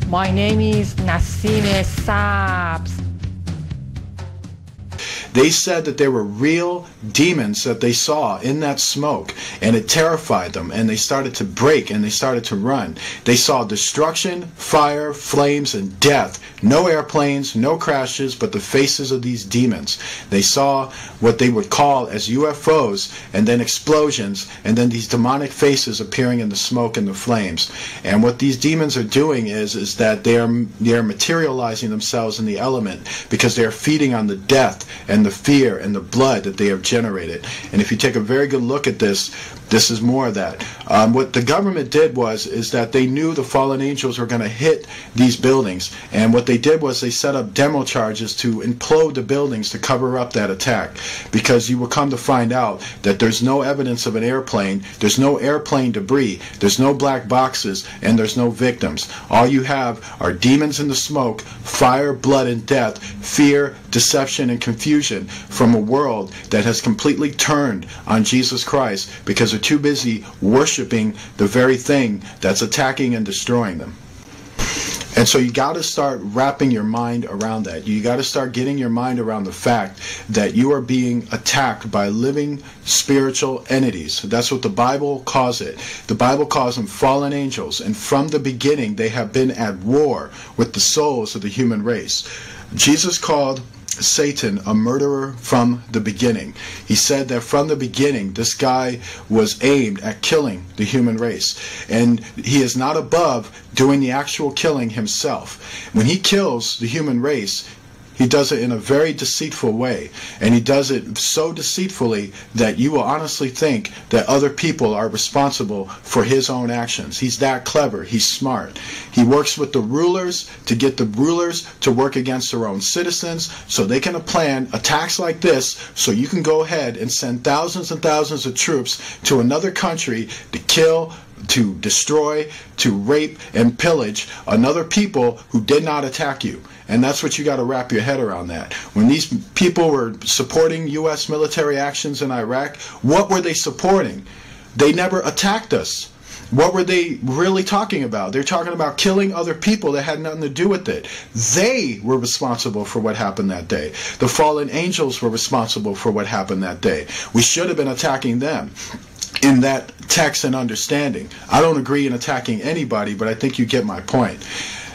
My name is Nassine Sabs. They said that there were real demons that they saw in that smoke, and it terrified them, and they started to break, and they started to run. They saw destruction, fire, flames, and death. No airplanes, no crashes, but the faces of these demons. They saw what they would call as UFOs, and then explosions, and then these demonic faces appearing in the smoke and the flames. And what these demons are doing is that they are materializing themselves in the element, because they are feeding on the death and the fear and the blood that they have generated. And if you take a very good look at this, this is more of that. What the government did is that they knew the fallen angels were going to hit these buildings, and what they did was they set up demo charges to implode the buildings to cover up that attack, because you will come to find out that there's no evidence of an airplane, there's no airplane debris, there's no black boxes, and there's no victims. All you have are demons in the smoke, fire, blood, and death, fear, deception, and confusion from a world that has completely turned on Jesus Christ because they're too busy worshiping the very thing that's attacking and destroying them. And so you got to start wrapping your mind around that. You got to start getting your mind around the fact that you are being attacked by living spiritual entities. That's what the Bible calls it. The Bible calls them fallen angels. And from the beginning, they have been at war with the souls of the human race. Jesus called Satan a murderer from the beginning. He said that from the beginning this guy was aimed at killing the human race, and he is not above doing the actual killing himself. When he kills the human race, he does it in a very deceitful way, and he does it so deceitfully that you will honestly think that other people are responsible for his own actions. He's that clever. He's smart. He works with the rulers to get the rulers to work against their own citizens so they can plan attacks like this, so you can go ahead and send thousands and thousands of troops to another country to kill, to destroy, to rape, and pillage another people who did not attack you. And that's what you got to wrap your head around that. When these people were supporting U.S. military actions in Iraq, what were they supporting? They never attacked us. What were they really talking about? They're talking about killing other people that had nothing to do with it. They were responsible for what happened that day. The fallen angels were responsible for what happened that day. We should have been attacking them in that text and understanding. I don't agree in attacking anybody, but I think you get my point.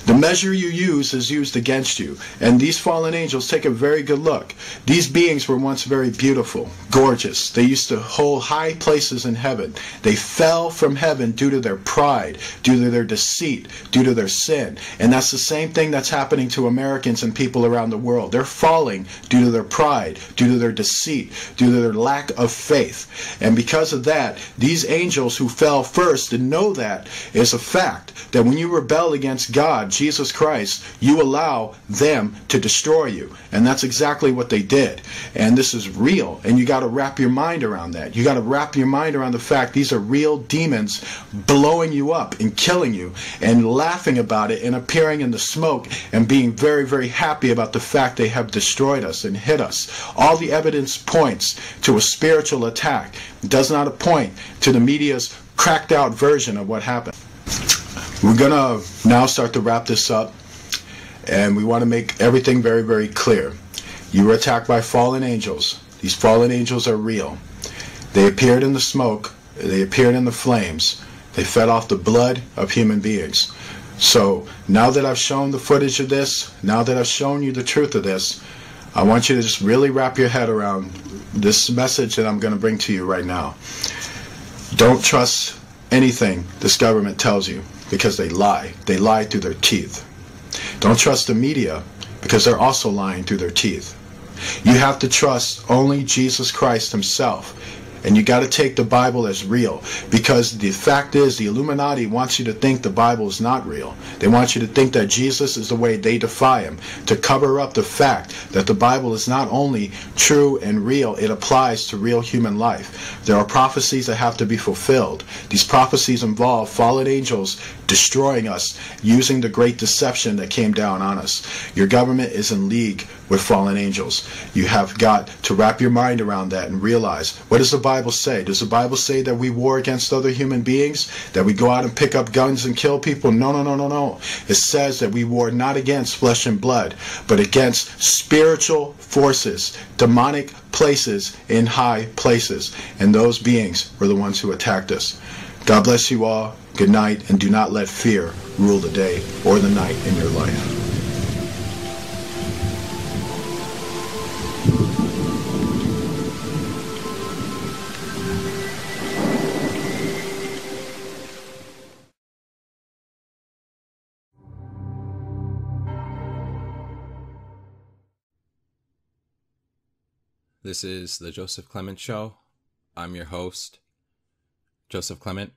The measure you use is used against you. And these fallen angels, take a very good look. These beings were once very beautiful, gorgeous. They used to hold high places in heaven. They fell from heaven due to their pride, due to their deceit, due to their sin. And that's the same thing that's happening to Americans and people around the world. They're falling due to their pride, due to their deceit, due to their lack of faith. And because of that, these angels who fell first, and know that is a fact, that when you rebel against God, Jesus Christ, you allow them to destroy you. And that's exactly what they did. And this is real. And you got to wrap your mind around that. You got to wrap your mind around the fact these are real demons blowing you up and killing you and laughing about it and appearing in the smoke and being very, very happy about the fact they have destroyed us and hit us. All the evidence points to a spiritual attack. It does not point to the media's cracked out version of what happened. We're going to now start to wrap this up, and we want to make everything very, very clear. You were attacked by fallen angels. These fallen angels are real. They appeared in the smoke. They appeared in the flames. They fed off the blood of human beings. So now that I've shown the footage of this, now that I've shown you the truth of this, I want you to just really wrap your head around this message that I'm going to bring to you right now. Don't trust anything this government tells you, because they lie. They lie through their teeth. Don't trust the media, because they're also lying through their teeth. You have to trust only Jesus Christ himself. And you got to take the Bible as real, because the fact is the Illuminati wants you to think the Bible is not real. They want you to think that Jesus is the way they defy him, to cover up the fact that the Bible is not only true and real, it applies to real human life. There are prophecies that have to be fulfilled. These prophecies involve fallen angels destroying us using the great deception that came down on us. Your government is in league with fallen angels. You have got to wrap your mind around that and realize, what does the Bible say? Does the Bible say that we war against other human beings? That we go out and pick up guns and kill people? No, no, no, no, no. It says that we war not against flesh and blood, but against spiritual forces, demonic places in high places. And those beings were the ones who attacked us. God bless you all. Good night, and do not let fear rule the day or the night in your life. This is the Joseph Clement Show. I'm your host, Joseph Clement.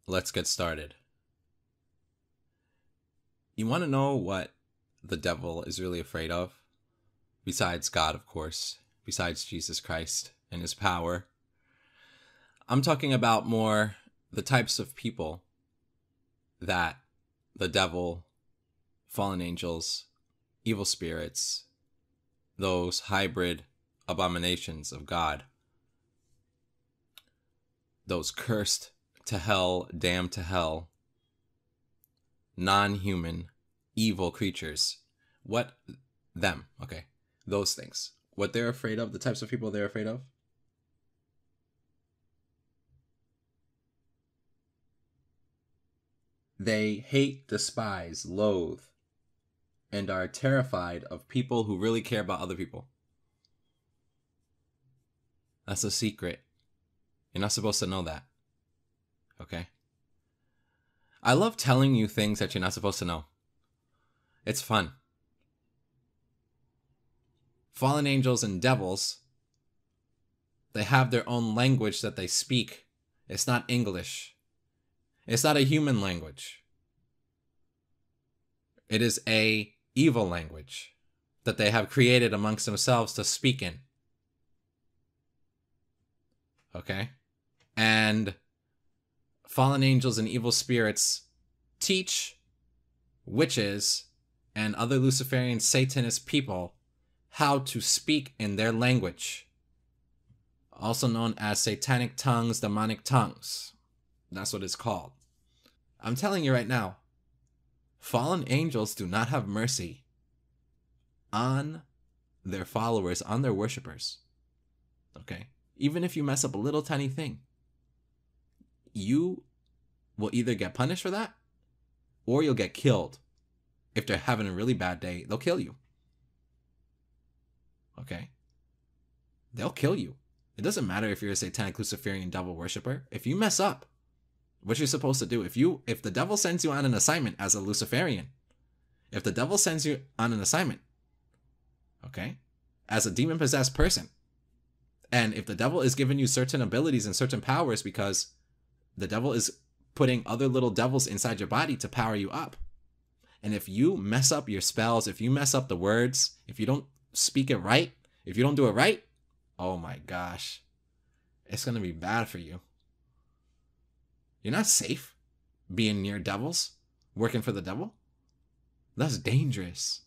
Let's get started. You want to know what the devil is really afraid of? Besides God, of course. Besides Jesus Christ and his power. I'm talking about more the types of people that the devil, fallen angels, evil spirits, those hybrid abominations of God, those cursed to hell, damned to hell, non-human, evil creatures. What them? Okay, those things. What they're afraid of, the types of people they're afraid of. They hate, despise, loathe, and are terrified of people who really care about other people. That's a secret. You're not supposed to know that. Okay? I love telling you things that you're not supposed to know. It's fun. Fallen angels and devils, they have their own language that they speak. It's not English. It's not a human language. It is a evil language that they have created amongst themselves to speak in. Okay? And fallen angels and evil spirits teach witches and other Luciferian Satanist people how to speak in their language, also known as satanic tongues, demonic tongues. That's what it's called. I'm telling you right now, fallen angels do not have mercy on their followers, on their worshipers. Okay? Even if you mess up a little tiny thing, you will either get punished for that or you'll get killed. If they're having a really bad day, they'll kill you. Okay? They'll kill you. It doesn't matter if you're a satanic Luciferian devil worshiper. If you mess up, what you're supposed to do, if the devil sends you on an assignment as a Luciferian, if the devil sends you on an assignment, okay, as a demon-possessed person, and if the devil is giving you certain abilities and certain powers because the devil is putting other little devils inside your body to power you up, and if you mess up your spells, if you mess up the words, if you don't speak it right, if you don't do it right, oh my gosh, it's going to be bad for you. You're not safe being near devils, working for the devil. That's dangerous.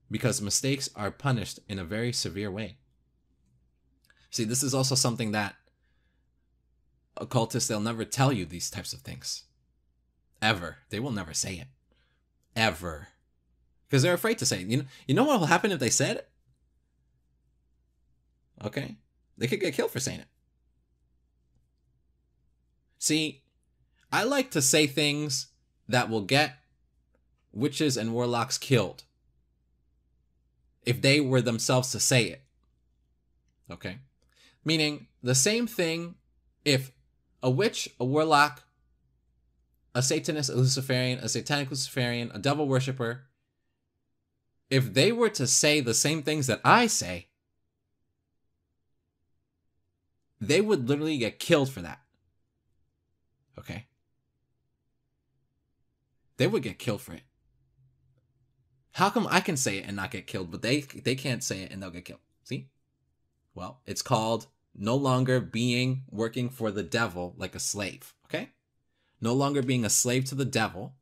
Because mistakes are punished in a very severe way. See, this is also something that occultists, they'll never tell you these types of things. Ever. They will never say it. Ever. Because they're afraid to say it. You know what will happen if they said it? Okay? They could get killed for saying it. See, I like to say things that will get witches and warlocks killed if they were themselves to say it. Okay? Meaning, the same thing if a witch, a warlock, a Satanist, a Luciferian, a satanic Luciferian, a devil worshiper, if they were to say the same things that I say, they would literally get killed for that. Okay? They would get killed for it. How come I can say it and not get killed, but they can't say it and they'll get killed? See? Well, it's called no longer working for the devil like a slave. Okay? No longer being a slave to the devil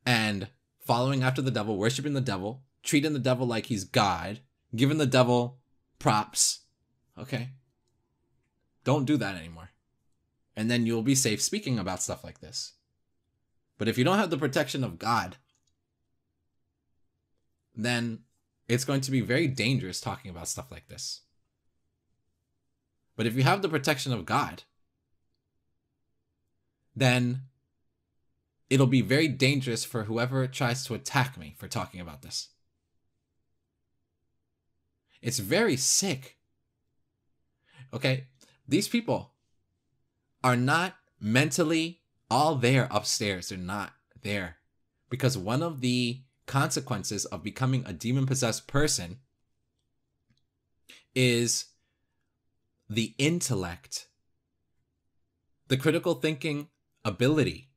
and following after the devil, worshiping the devil, treating the devil like he's God, giving the devil props. Okay? Don't do that anymore. And then you'll be safe speaking about stuff like this. But if you don't have the protection of God, then it's going to be very dangerous talking about stuff like this. But if you have the protection of God, then it'll be very dangerous for whoever tries to attack me for talking about this. It's very sick. Okay? These people are not mentally all there upstairs. They're not there. Because one of the consequences of becoming a demon-possessed person is the intellect, the critical thinking ability,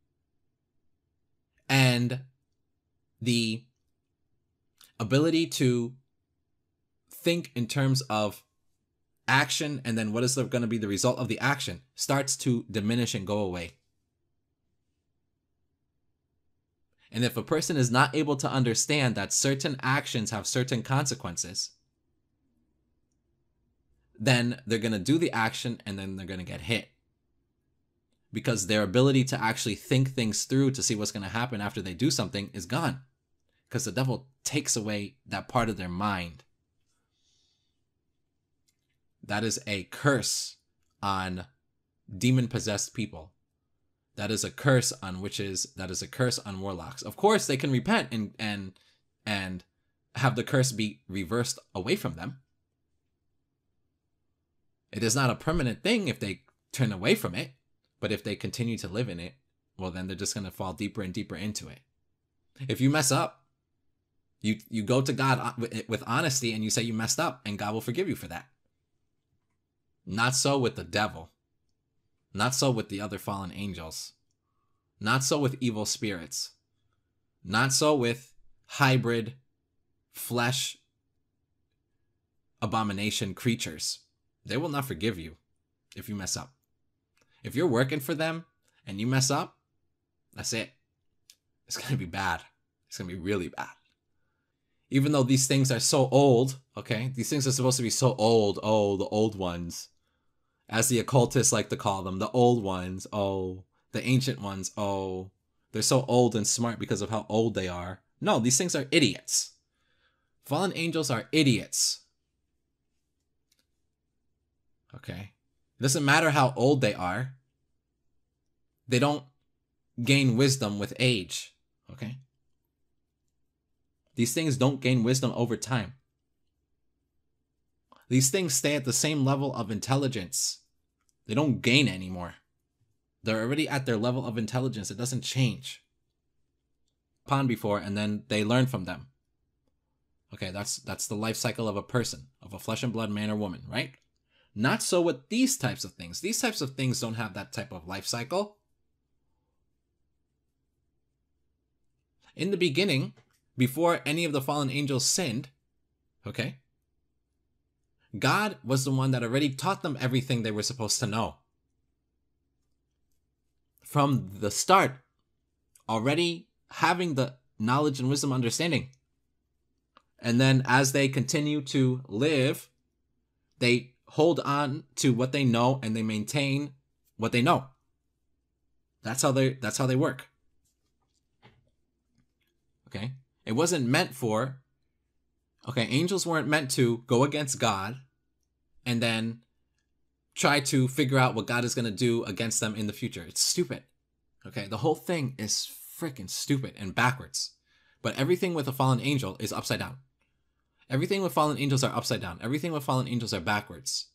and the ability to think in terms of action and then what is going to be the result of the action starts to diminish and go away. And if a person is not able to understand that certain actions have certain consequences, then they're going to do the action and then they're going to get hit. Because their ability to actually think things through to see what's going to happen after they do something is gone. Because the devil takes away that part of their mind. That is a curse on demon-possessed people. That is a curse on witches. That is a curse on warlocks. Of course, they can repent and have the curse be reversed away from them. It is not a permanent thing if they turn away from it. But if they continue to live in it, well, then they're just going to fall deeper and deeper into it. If you mess up, you go to God with honesty and you say you messed up, and God will forgive you for that. Not so with the devil. Not so with the other fallen angels. Not so with evil spirits. Not so with hybrid flesh abomination creatures. They will not forgive you if you mess up. If you're working for them and you mess up, that's it. It's going to be bad. It's going to be really bad. Even though these things are so old, okay? These things are supposed to be so old. Oh, the old ones. As the occultists like to call them, the old ones. Oh, the ancient ones. Oh, they're so old and smart because of how old they are. No, these things are idiots. Fallen angels are idiots. Okay? It doesn't matter how old they are. They don't gain wisdom with age. Okay? These things don't gain wisdom over time. These things stay at the same level of intelligence. They don't gain anymore. They're already at their level of intelligence. It doesn't change. Upon before, and then they learn from them. Okay, that's the life cycle of a person, of a flesh and blood man or woman, right? Not so with these types of things. These types of things don't have that type of life cycle. In the beginning, before any of the fallen angels sinned, okay, God was the one that already taught them everything they were supposed to know. From the start, already having the knowledge and wisdom understanding. And then as they continue to live, they hold on to what they know and they maintain what they know. That's how they work. Okay? It wasn't meant for, okay, angels weren't meant to go against God and then try to figure out what God is going to do against them in the future. It's stupid. Okay? The whole thing is freaking stupid and backwards. But everything with a fallen angel is upside down. Everything with fallen angels are upside down. Everything with fallen angels are backwards.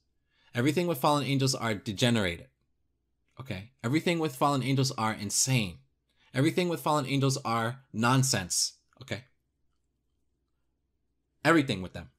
Everything with fallen angels are degenerated. Okay? Everything with fallen angels are insane. Everything with fallen angels are nonsense. Okay? Everything with them.